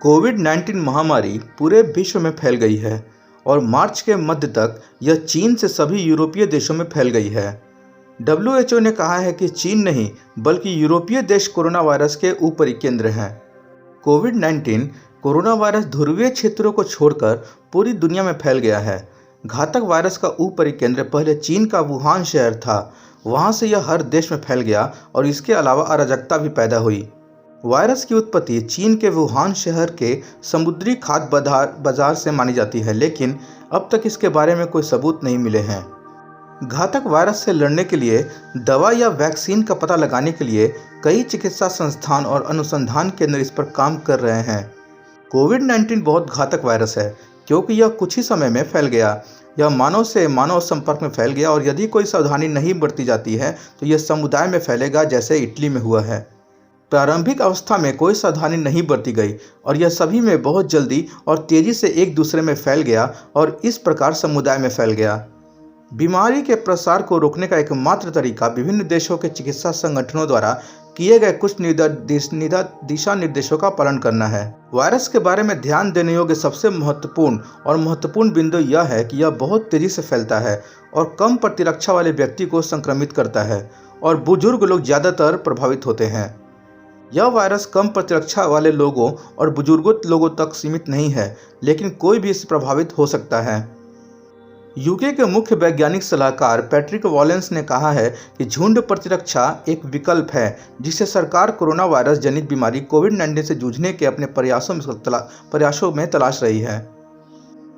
कोविड-19 महामारी पूरे विश्व में फैल गई है और मार्च के मध्य तक यह चीन से सभी यूरोपीय देशों में फैल गई है। डब्ल्यूएचओ ने कहा है कि चीन नहीं बल्कि यूरोपीय देश कोरोना वायरस के ऊपरी केंद्र हैं। कोविड-19 कोरोना वायरस ध्रुवीय क्षेत्रों को छोड़कर पूरी दुनिया में फैल गया है। घातक वायरस का ऊपरी केंद्र पहले चीन का वुहान शहर था। वहां से यह हर देश में फैल गया और इसके अलावा अराजकता भी पैदा हुई। वायरस की उत्पत्ति चीन के वुहान शहर के समुद्री खाद्य बाजार से मानी जाती है, लेकिन अब तक इसके बारे में कोई सबूत नहीं मिले हैं। घातक वायरस से लड़ने के लिए दवा या वैक्सीन का पता लगाने के लिए कई चिकित्सा संस्थान और अनुसंधान केंद्र इस पर काम कर रहे हैं। कोविड-19 बहुत घातक वायरस है क्योंकि यह कुछ ही समय में फैल गया। यह मानव से मानव संपर्क में फैल गया और यदि कोई सावधानी नहीं बरती जाती है तो यह समुदाय में फैलेगा, जैसे इटली में हुआ है। प्रारंभिक अवस्था में कोई सावधानी नहीं बरती गई और यह सभी में बहुत जल्दी और तेजी से एक दूसरे में फैल गया और इस प्रकार समुदाय में फैल गया। बीमारी के प्रसार को रोकने का एकमात्र तरीका विभिन्न देशों के चिकित्सा संगठनों द्वारा किए गए कुछ दिशा निर्देशों का पालन करना है। वायरस के बारे में ध्यान देने योग्य सबसे महत्वपूर्ण बिंदु यह है कि यह बहुत तेजी से फैलता है और कम प्रतिरक्षा वाले व्यक्ति को संक्रमित करता है और बुजुर्ग लोग ज़्यादातर प्रभावित होते हैं। यह वायरस कम प्रतिरक्षा वाले लोगों और बुजुर्गों लोगों तक सीमित नहीं है, लेकिन कोई भी इससे प्रभावित हो सकता है। यूके के मुख्य वैज्ञानिक सलाहकार पैट्रिक वॉलेंस ने कहा है कि झुंड प्रतिरक्षा एक विकल्प है जिसे सरकार कोरोना वायरस जनित बीमारी कोविड-19 से जूझने के अपने प्रयासों में तलाश रही है।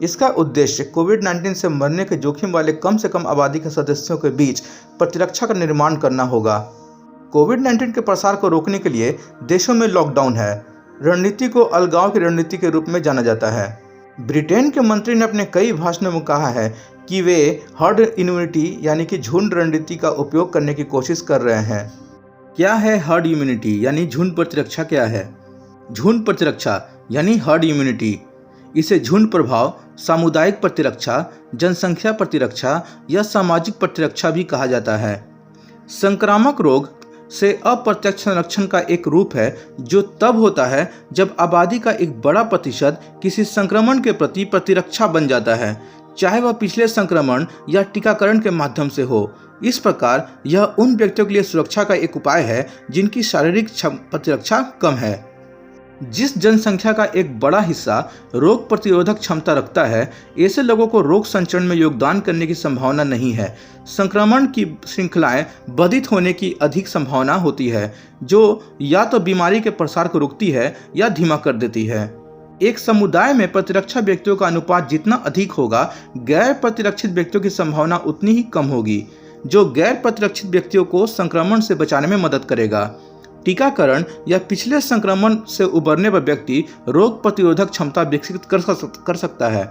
इसका उद्देश्य कोविड-19 से मरने के जोखिम वाले कम से कम आबादी के सदस्यों के बीच प्रतिरक्षा का निर्माण करना होगा। कोविड-19 के प्रसार को रोकने के लिए देशों में लॉकडाउन है। रणनीति को अलगाव की रणनीति के रूप में जाना जाता है। ब्रिटेन के मंत्री ने अपने कई भाषणों में कहा है कि वे हर्ड इम्यूनिटी यानी कि झुंड रणनीति का उपयोग करने की कोशिश कर रहे हैं। क्या है हर्ड इम्यूनिटी यानी झुंड प्रतिरक्षा? क्या है झुंड प्रतिरक्षा यानी हर्ड इम्यूनिटी? इसे झुंड प्रभाव, सामुदायिक प्रतिरक्षा, जनसंख्या प्रतिरक्षा या सामाजिक प्रतिरक्षा भी कहा जाता है। संक्रामक रोग से अप्रत्यक्ष संरक्षण का एक रूप है जो तब होता है जब आबादी का एक बड़ा प्रतिशत किसी संक्रमण के प्रति प्रतिरक्षा बन जाता है, चाहे वह पिछले संक्रमण या टीकाकरण के माध्यम से हो। इस प्रकार यह उन व्यक्तियों के लिए सुरक्षा का एक उपाय है जिनकी शारीरिक प्रतिरक्षा कम है। जिस जनसंख्या का एक बड़ा हिस्सा रोग प्रतिरोधक क्षमता रखता है, ऐसे लोगों को रोग संचरण में योगदान करने की संभावना नहीं है। संक्रमण की श्रृंखलाएं बाधित होने की अधिक संभावना होती है, जो या तो बीमारी के प्रसार को रोकती है या धीमा कर देती है। एक समुदाय में प्रतिरक्षा व्यक्तियों का अनुपात जितना अधिक होगा, गैर प्रतिरक्षित व्यक्तियों की संभावना उतनी ही कम होगी, जो गैर प्रतिरक्षित व्यक्तियों को संक्रमण से बचाने में मदद करेगा। टीकाकरण या पिछले संक्रमण से उबरने पर व्यक्ति रोग प्रतिरोधक क्षमता विकसित कर सकता है।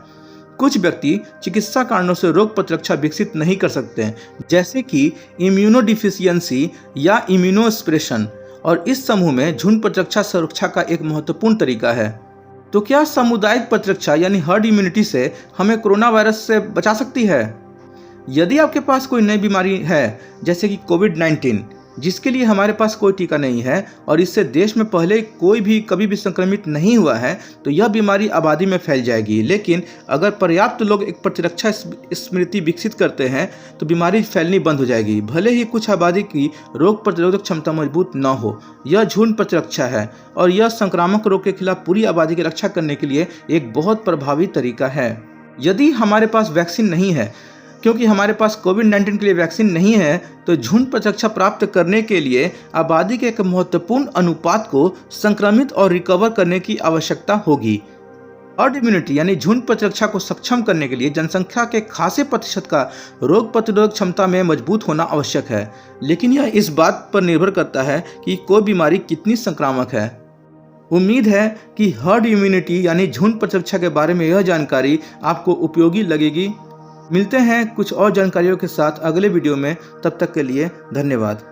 कुछ व्यक्ति चिकित्सा कारणों से रोग प्रतिरक्षा विकसित नहीं कर सकते, जैसे कि इम्यूनोडिफिशियंसी या इम्यूनोसप्रेशन, और इस समूह में झुंड प्रतिरक्षा सुरक्षा का एक महत्वपूर्ण तरीका है। तो क्या सामुदायिक प्रतिरक्षा यानी हर्ड इम्यूनिटी से हमें कोरोना वायरस से बचा सकती है? यदि आपके पास कोई नई बीमारी है जैसे कि कोविड-19 जिसके लिए हमारे पास कोई टीका नहीं है और इससे देश में पहले कोई भी कभी भी संक्रमित नहीं हुआ है, तो यह बीमारी आबादी में फैल जाएगी। लेकिन अगर पर्याप्त लोग एक प्रतिरक्षा स्मृति विकसित करते हैं तो बीमारी फैलनी बंद हो जाएगी, भले ही कुछ आबादी की रोग प्रतिरोधक क्षमता मजबूत न हो। यह झुंड प्रतिरक्षा है और यह संक्रामक रोग के खिलाफ पूरी आबादी की रक्षा करने के लिए एक बहुत प्रभावी तरीका है। यदि हमारे पास वैक्सीन नहीं है, क्योंकि हमारे पास कोविड-19 के लिए वैक्सीन नहीं है, तो झुंड प्रतिरक्षा प्राप्त करने के लिए आबादी के एक महत्वपूर्ण अनुपात को संक्रमित और रिकवर करने की आवश्यकता होगी। हर्ड इम्यूनिटी यानी झुंड प्रतिरक्षा को सक्षम करने के लिए जनसंख्या के खासे प्रतिशत का रोग प्रतिरोधक क्षमता में मजबूत होना आवश्यक है, लेकिन यह इस बात पर निर्भर करता है कि कोई बीमारी कितनी संक्रामक है। उम्मीद है कि हर्ड इम्यूनिटी यानी झुंड प्रतिरक्षा के बारे में यह जानकारी आपको उपयोगी लगेगी। मिलते हैं कुछ और जानकारियों के साथ अगले वीडियो में। तब तक के लिए धन्यवाद।